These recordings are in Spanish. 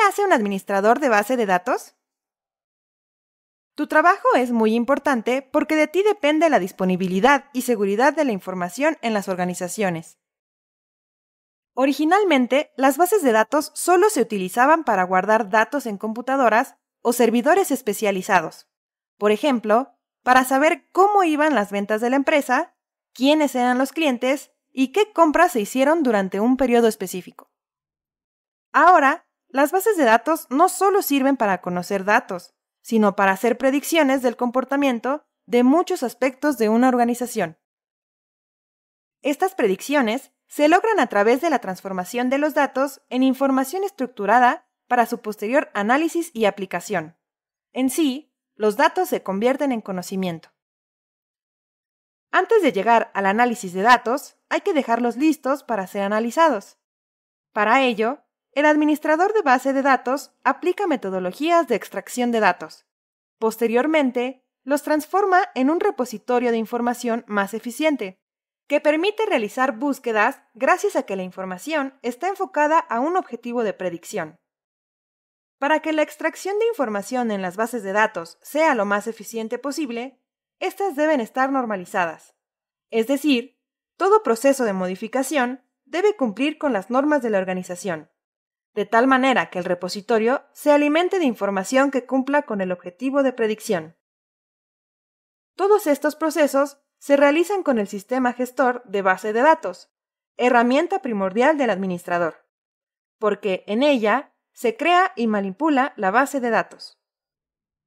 hace un administrador de base de datos? Tu trabajo es muy importante porque de ti depende la disponibilidad y seguridad de la información en las organizaciones. Originalmente, las bases de datos solo se utilizaban para guardar datos en computadoras o servidores especializados. Por ejemplo, para saber cómo iban las ventas de la empresa, quiénes eran los clientes y qué compras se hicieron durante un periodo específico. Ahora, las bases de datos no solo sirven para conocer datos, sino para hacer predicciones del comportamiento de muchos aspectos de una organización. Estas predicciones se logran a través de la transformación de los datos en información estructurada para su posterior análisis y aplicación. En sí, los datos se convierten en conocimiento. Antes de llegar al análisis de datos, hay que dejarlos listos para ser analizados. Para ello, el administrador de base de datos aplica metodologías de extracción de datos. Posteriormente, los transforma en un repositorio de información más eficiente, que permite realizar búsquedas gracias a que la información está enfocada a un objetivo de predicción. Para que la extracción de información en las bases de datos sea lo más eficiente posible, estas deben estar normalizadas. Es decir, todo proceso de modificación debe cumplir con las normas de la organización, de tal manera que el repositorio se alimente de información que cumpla con el objetivo de predicción. Todos estos procesos se realizan con el sistema gestor de base de datos, herramienta primordial del administrador, porque en ella se crea y manipula la base de datos.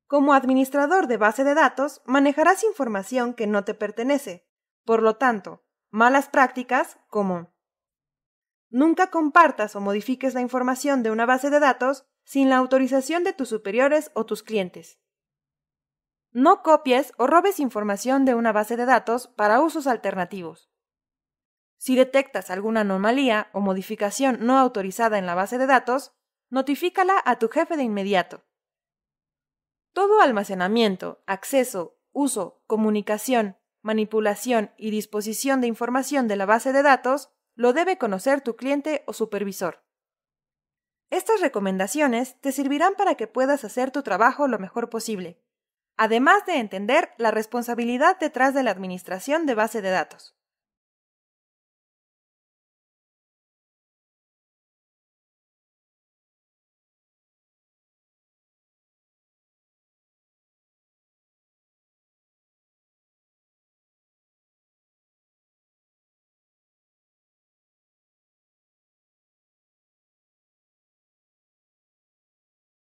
Como administrador de base de datos, manejarás información que no te pertenece. Por lo tanto, malas prácticas como: nunca compartas o modifiques la información de una base de datos sin la autorización de tus superiores o tus clientes. No copies o robes información de una base de datos para usos alternativos. Si detectas alguna anomalía o modificación no autorizada en la base de datos, notifícala a tu jefe de inmediato. Todo almacenamiento, acceso, uso, comunicación, manipulación y disposición de información de la base de datos lo debe conocer tu cliente o supervisor. Estas recomendaciones te servirán para que puedas hacer tu trabajo lo mejor posible, además de entender la responsabilidad detrás de la administración de base de datos.